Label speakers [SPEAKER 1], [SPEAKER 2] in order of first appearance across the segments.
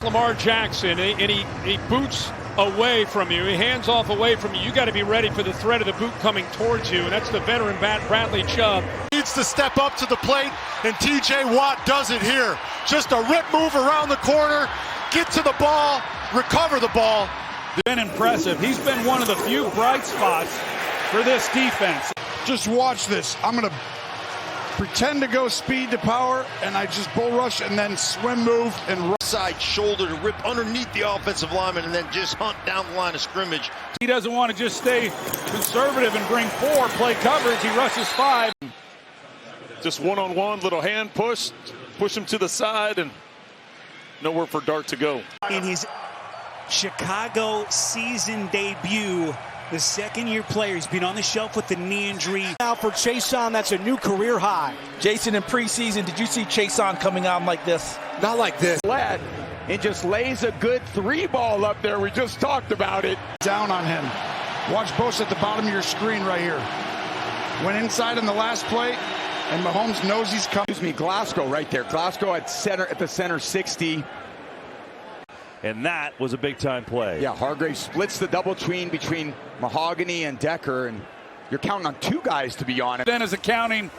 [SPEAKER 1] Lamar Jackson, and he boots away from you. He hands off away from you. You got to be ready for the threat of the boot coming towards you, and that's the veteran Bradley Chubb.
[SPEAKER 2] Needs to step up to the plate, and T.J. Watt does it here. Just a rip move around the corner, get to the ball, recover the ball.
[SPEAKER 3] Been impressive. He's been one of the few bright spots for this defense.
[SPEAKER 4] Just watch this. I'm going to pretend to go speed to power, and I just bull rush and then swim move and
[SPEAKER 5] side shoulder to rip underneath the offensive lineman and then just hunt down the line of scrimmage.
[SPEAKER 3] He doesn't want to just stay conservative and bring 4, play coverage. He rushes 5.
[SPEAKER 6] Just one-on-one, little hand push him to the side, and nowhere for Dart to go.
[SPEAKER 7] In his Chicago season debut, the second-year player, he's been on the shelf with the knee injury.
[SPEAKER 8] Now for Chason, that's a new career high.
[SPEAKER 9] Jason, in preseason, did you see Chason coming out like this?
[SPEAKER 8] Not like this.
[SPEAKER 10] Led and just lays a good 3-ball up there. We just talked about it.
[SPEAKER 4] down on him. Watch Bosa at the bottom of your screen right here. Went inside in the last play, and Mahomes knows he's coming.
[SPEAKER 10] Excuse me, Glasgow right there. Glasgow at the center 60.
[SPEAKER 11] And that was a big-time play.
[SPEAKER 10] Yeah, Hargrave splits the double tween between Mahogany and Decker, and you're counting on 2 guys to be on it.
[SPEAKER 3] Then is accounting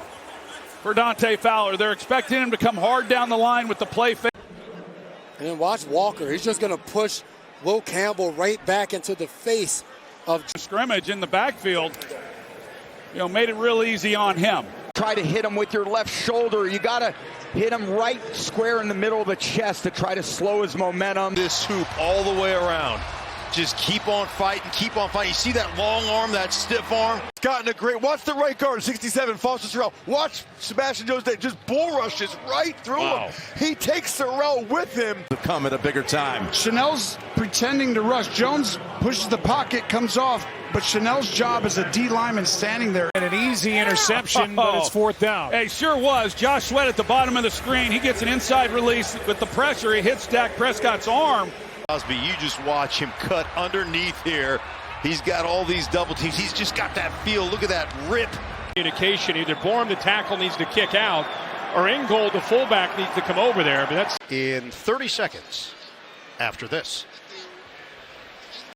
[SPEAKER 3] for Dante Fowler. They're expecting him to come hard down the line with the play fake.
[SPEAKER 12] And then watch Walker. He's just going to push Will Campbell right back into the face of
[SPEAKER 3] scrimmage in the backfield. You know, made it real easy on him.
[SPEAKER 10] Try to hit him with your left shoulder. You got to hit him right square in the middle of the chest to try to slow his momentum.
[SPEAKER 5] This hoop all the way around. Just keep on fighting, keep on fighting. You see that long arm, that stiff arm?
[SPEAKER 2] It's gotten a great, watch the right guard, 67, Foster Sorrell. Watch Sebastian Jones just bull rushes right through him. He takes Sorrell with him.
[SPEAKER 11] To come at a bigger time.
[SPEAKER 4] Chanel's pretending to rush. Jones pushes the pocket, comes off, but Chanel's job as a D lineman standing there.
[SPEAKER 1] And an easy interception, but it's 4th down.
[SPEAKER 3] Hey, sure was. Josh Sweat at the bottom of the screen. He gets an inside release with the pressure. He hits Dak Prescott's arm.
[SPEAKER 5] Crosby, you just watch him cut underneath here. He's got all these double teams. He's just got that feel. Look at that rip.
[SPEAKER 1] Communication, either Bourne, the tackle, needs to kick out, or in goal, the fullback needs to come over there. But that's
[SPEAKER 5] in 30 seconds after this.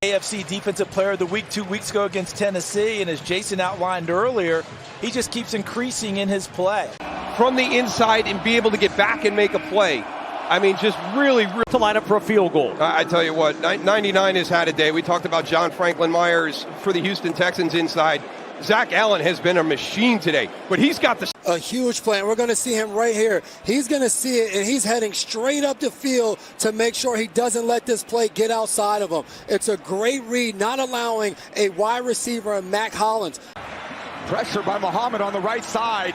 [SPEAKER 9] AFC Defensive Player of the Week 2 weeks ago against Tennessee, and as Jason outlined earlier, he just keeps increasing in his play.
[SPEAKER 13] From the inside and be able to get back and make a play. I mean, just really
[SPEAKER 8] To line up for a field goal.
[SPEAKER 13] I tell you what, 99 has had a day. We talked about John Franklin Myers for the Houston Texans inside. Zach Allen has been a machine today, but he's got
[SPEAKER 12] a huge play. And we're going to see him right here. He's going to see it, and he's heading straight up the field to make sure he doesn't let this play get outside of him. It's a great read, not allowing a wide receiver, Mac Hollins.
[SPEAKER 10] Pressure by Muhammad on the right side.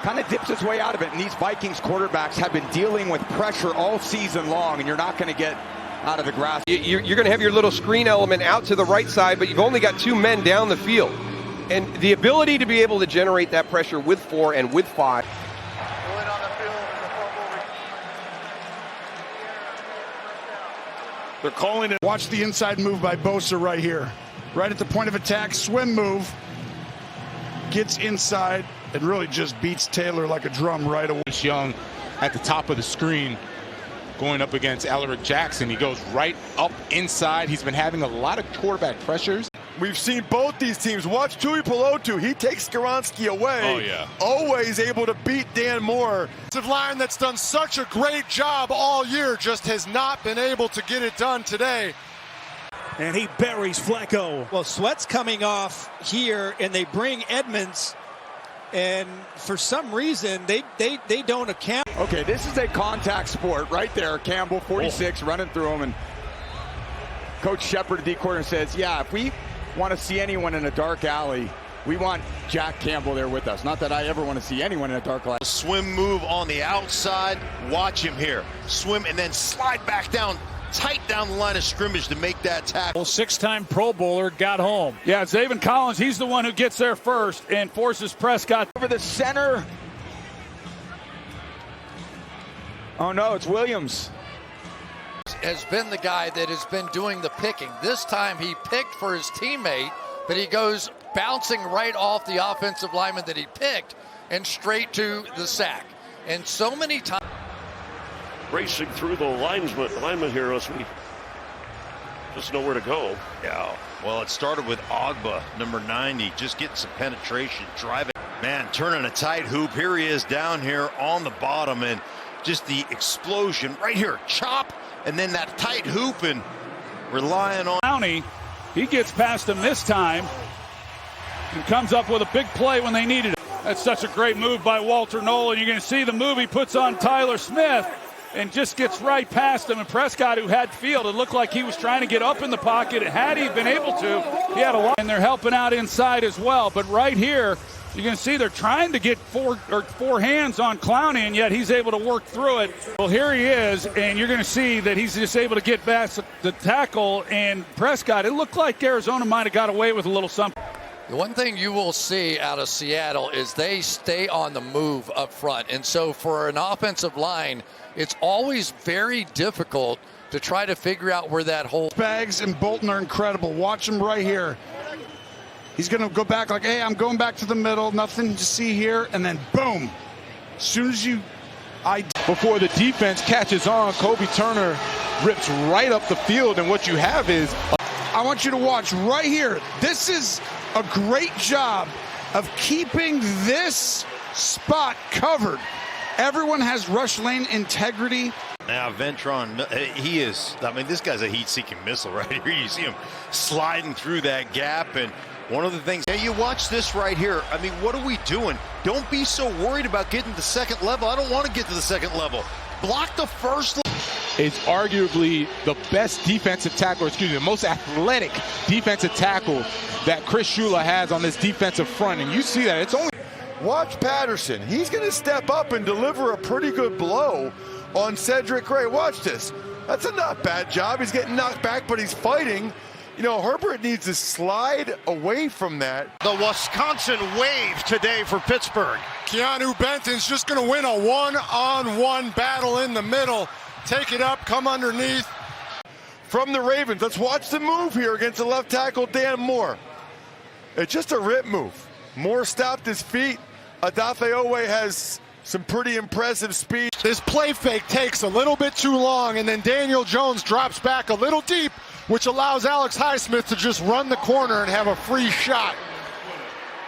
[SPEAKER 10] Kind of dips his way out of it, and these Vikings quarterbacks have been dealing with pressure all season long, and you're not going to get out of the grasp.
[SPEAKER 13] You're going to have your little screen element out to the right side, but you've only got 2 men down the field. And the ability to be able to generate that pressure with 4 and with 5.
[SPEAKER 6] They're calling it.
[SPEAKER 4] Watch the inside move by Bosa right here. Right at the point of attack, swim move. Gets inside and really just beats Taylor like a drum right away.
[SPEAKER 14] Young at the top of the screen going up against Alaric Jackson. He goes right up inside. He's been having a lot of quarterback pressures.
[SPEAKER 2] We've seen both these teams. Watch Tui Pelotu. He takes Skoronski away.
[SPEAKER 6] Oh, yeah.
[SPEAKER 2] Always able to beat Dan Moore. The line that's done such a great job all year just has not been able to get it done today.
[SPEAKER 7] And he buries Flacco.
[SPEAKER 8] Well, Sweat's coming off here, and they bring Edmonds, and for some reason, they don't account.
[SPEAKER 10] Okay, this is a contact sport right there. Campbell, 46, running through him, and Coach Shepard, the D coordinator, says, yeah, if we want to see anyone in a dark alley, we want Jack Campbell there with us. Not that I ever want to see anyone in a dark alley.
[SPEAKER 5] Swim move on the outside. Watch him here. Swim and then slide back down, tight down the line of scrimmage to make that tackle.
[SPEAKER 1] 6-time Pro Bowler got home.
[SPEAKER 3] Yeah, Zaven Collins, he's the one who gets there first and forces Prescott
[SPEAKER 10] over the center. Oh no, it's Williams.
[SPEAKER 15] Has been the guy that has been doing the picking. This time he picked for his teammate, but he goes bouncing right off the offensive lineman that he picked and straight to the sack. And so many times.
[SPEAKER 16] racing through the lineman here as we just know where to go.
[SPEAKER 5] Yeah, well, it started with Ogba, number 90, just getting some penetration, driving. Man, turning a tight hoop. Here he is down here on the bottom, and just the explosion right here. Chop, and then that tight hoop, and relying on.
[SPEAKER 3] Clowney, he gets past him this time and comes up with a big play when they needed it. That's such a great move by Walter Nolan. You're going to see the move he puts on Tyler Smith and just gets right past him. And Prescott, who had field, it looked like he was trying to get up in the pocket. Had he been able to, he had a lot. And they're helping out inside as well. But right here, you're going to see they're trying to get four hands on Clowney, and yet he's able to work through it. Well, here he is, and you're going to see that he's just able to get past the tackle. And Prescott, it looked like Arizona might have got away with a little something.
[SPEAKER 15] The one thing you will see out of Seattle is they stay on the move up front. And so for an offensive line, it's always very difficult to try to figure out where that hole.
[SPEAKER 4] Spags and Bolton are incredible. Watch him right here. He's going to go back like, hey, I'm going back to the middle. Nothing to see here. And then, boom. As soon as
[SPEAKER 14] before the defense catches on, Kobe Turner rips right up the field. And what you have is...
[SPEAKER 4] I want you to watch right here. This is a great job of keeping this spot covered. Everyone has rush lane integrity.
[SPEAKER 5] Now, Ventron, he is, I mean, this guy's a heat-seeking missile right here. You see him sliding through that gap, and one of the things, hey, you watch this right here. I mean, what are we doing? Don't be so worried about getting to the second level. I don't want to get to the second level. Block the first level.
[SPEAKER 14] Is arguably the best defensive tackle, excuse me, the most athletic defensive tackle that Chris Shula has on this defensive front. And you see that it's only.
[SPEAKER 17] Watch Patterson. He's going to step up and deliver a pretty good blow on Cedric Gray. Watch this. That's a not bad job. He's getting knocked back, but he's fighting. You know, Herbert needs to slide away from that.
[SPEAKER 2] The Wisconsin wave today for Pittsburgh. Keanu Benton's just going to win a one-on-one battle in the middle. Take it up, come underneath.
[SPEAKER 17] From the Ravens, let's watch the move here against the left tackle, Dan Moore. It's just a rip move. Moore stopped his feet. Adafe Owe has some pretty impressive speed.
[SPEAKER 2] This play fake takes a little bit too long, and then Daniel Jones drops back a little deep, which allows Alex Highsmith to just run the corner and have a free shot.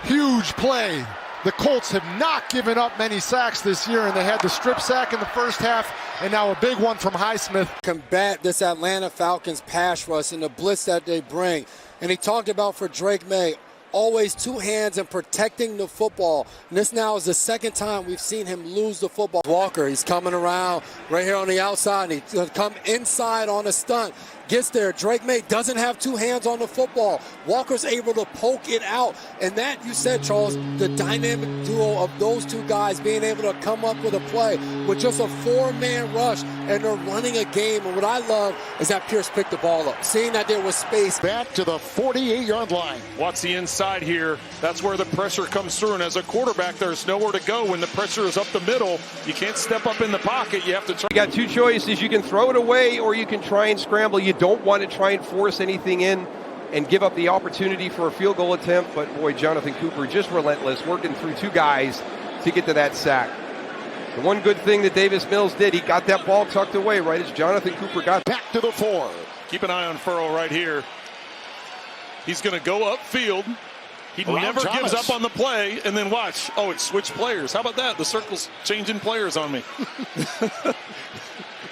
[SPEAKER 2] Huge play. The Colts have not given up many sacks this year, and they had the strip sack in the first half, and now a big one from Highsmith.
[SPEAKER 12] Combat this Atlanta Falcons pass rush and the blitz that they bring. And he talked about for Drake May, always two hands and protecting the football. And this now is the second time we've seen him lose the football. Walker, he's coming around right here on the outside, and he's going to come inside on a stunt. Gets there. Drake May doesn't have two hands on the football. Walker's able to poke it out. And that, you said, Charles, the dynamic duo of those two guys being able to come up with a play with just a four-man rush, and they're running a game. And what I love is that Pierce picked the ball up, seeing that there was space.
[SPEAKER 2] Back to the 48-yard line.
[SPEAKER 6] Watch the inside here. That's where the pressure comes through. And as a quarterback, there's nowhere to go when the pressure is up the middle. You can't step up in the pocket. You have to try.
[SPEAKER 13] You got two choices. You can throw it away, or you can try and scramble. You don't want to try and force anything in and give up the opportunity for a field goal attempt. But boy, Jonathan Cooper just relentless, working through two guys to get to that sack. The one good thing that Davis Mills did, he got that ball tucked away right as Jonathan Cooper got
[SPEAKER 2] back to the 4.
[SPEAKER 6] Keep an eye on Furrow right here. He's going to go upfield. He never gives up on the play, and then watch. Oh, it switched players. How about that? The circle's changing players on me.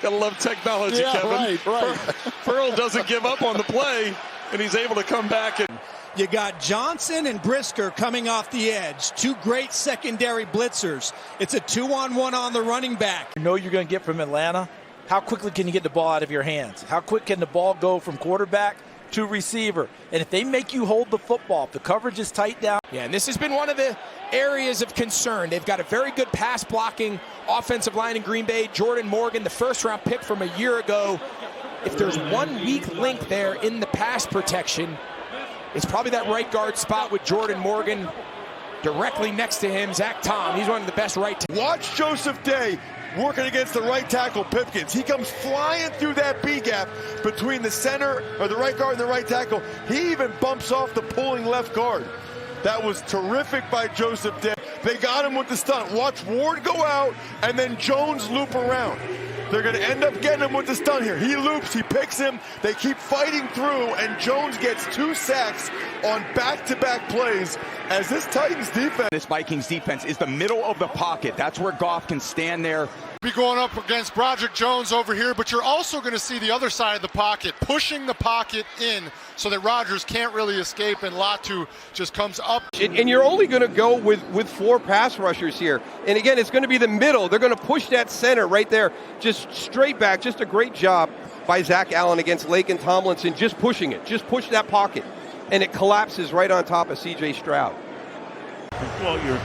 [SPEAKER 6] Gotta love technology,
[SPEAKER 2] yeah,
[SPEAKER 6] Kevin.
[SPEAKER 2] Right.
[SPEAKER 6] Furrow doesn't give up on the play, and he's able to come back. And
[SPEAKER 8] you got Johnson and Brisker coming off the edge. Two great secondary blitzers. It's a 2-on-1 on the running back.
[SPEAKER 9] You know you're going to get from Atlanta. How quickly can you get the ball out of your hands? How quick can the ball go from quarterback to receiver? And if they make you hold the football, if the coverage is tight down.
[SPEAKER 18] Yeah, and this has been one of the areas of concern. They've got a very good pass blocking offensive line in Green Bay. Jordan Morgan, the first-round pick from a year ago. If there's one weak link there in the pass protection, it's probably that right guard spot with Jordan Morgan. Directly next to him, Zach Tom. He's one of the best right.
[SPEAKER 17] Watch Joseph Day working against the right tackle, Pipkins. He comes flying through that B gap between the center, or the right guard and the right tackle. He even bumps off the pulling left guard. That was terrific by Joseph Day. They got him with the stunt. Watch Ward go out and then Jones loop around. They're going to end up getting him with the stunt here. He loops, he picks him, they keep fighting through, and Jones gets 2 sacks on back-to-back plays as this Titans defense.
[SPEAKER 10] This Vikings defense is the middle of the pocket. That's where Goff can stand there.
[SPEAKER 2] Be going up against Broderick Jones over here, but you're also going to see the other side of the pocket, pushing the pocket in so that Rodgers can't really escape, and Latu just comes up.
[SPEAKER 13] And you're only going to go with 4 pass rushers here. And again, it's going to be the middle. They're going to push that center right there, just straight back. Just a great job by Zach Allen against Laken Tomlinson, just pushing it. Just push that pocket. And it collapses right on top of C.J. Stroud.
[SPEAKER 16] Well, you're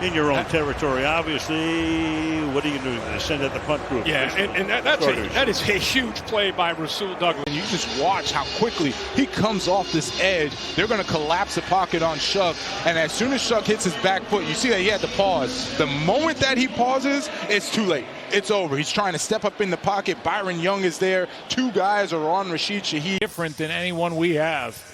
[SPEAKER 16] in your own territory. Obviously, what are you going to do? Send out the punt group.
[SPEAKER 1] Yeah, and that is a huge play by Rasul Douglas.
[SPEAKER 14] You just watch how quickly he comes off this edge. They're going to collapse the pocket on Shuck, and as soon as Shuck hits his back foot, you see that he had to pause. The moment that he pauses, it's too late. It's over. He's trying to step up in the pocket. Byron Young is there. 2 guys are on Rashid Shaheed.
[SPEAKER 1] Different than anyone we have,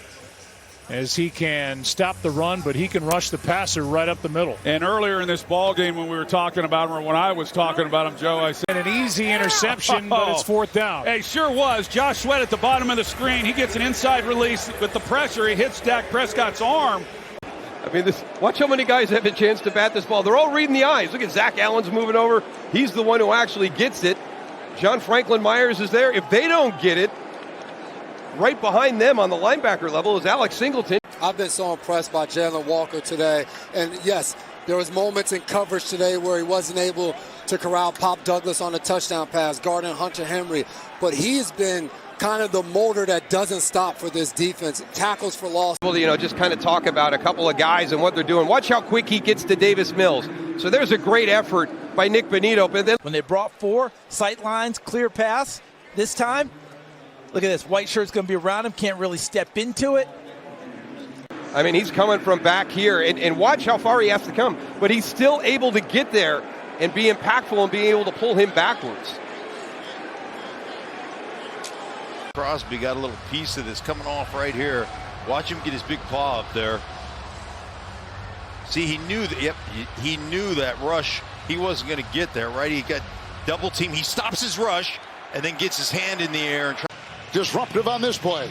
[SPEAKER 1] as he can stop the run, but he can rush the passer right up the middle.
[SPEAKER 3] And earlier in this ball game when we were talking about him, or when I was talking about him, Joe, I said
[SPEAKER 1] an easy interception, but it's 4th down.
[SPEAKER 3] Hey, sure was. Josh Sweat at the bottom of the screen. He gets an inside release with the pressure. He hits Dak Prescott's arm.
[SPEAKER 13] I mean, watch how many guys have a chance to bat this ball. They're all reading the eyes. Look at Zach Allen's moving over. He's the one who actually gets it. John Franklin Myers is there. If they don't get it, right behind them on the linebacker level is Alex Singleton.
[SPEAKER 12] I've been so impressed by Jalen Walker today. And yes, there was moments in coverage today where he wasn't able to corral Pop Douglas on a touchdown pass, guarding Hunter Henry. But he's been kind of the motor that doesn't stop for this defense. Tackles for loss.
[SPEAKER 13] Well, just kind of talk about a couple of guys and what they're doing. Watch how quick he gets to Davis Mills. So there's a great effort by Nick Benito. But then
[SPEAKER 9] when they brought 4 sight lines, clear pass this time, look at this. White shirt's going to be around him. Can't really step into it.
[SPEAKER 13] I mean, he's coming from back here. And watch how far he has to come. But he's still able to get there and be impactful and be able to pull him backwards.
[SPEAKER 5] Crosby got a little piece of this coming off right here. Watch him get his big paw up there. See, he knew that. Yep, he knew that rush. He wasn't going to get there, right? He got double team. He stops his rush and then gets his hand in the air and
[SPEAKER 2] disruptive on this play.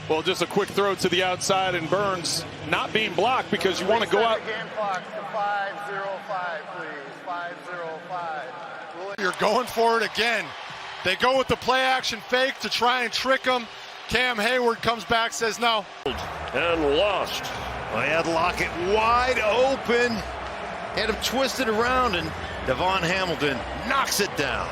[SPEAKER 6] Well, just a quick throw to the outside, and Burns not being blocked because you want to go out.
[SPEAKER 2] Game clock to 5:05, please. 5:05. You're going for it again. They go with the play action fake to try and trick him. Cam Hayward comes back, says no.
[SPEAKER 16] And lost.
[SPEAKER 5] I had Lockett wide open. Had him twisted around, and Devon Hamilton knocks it down.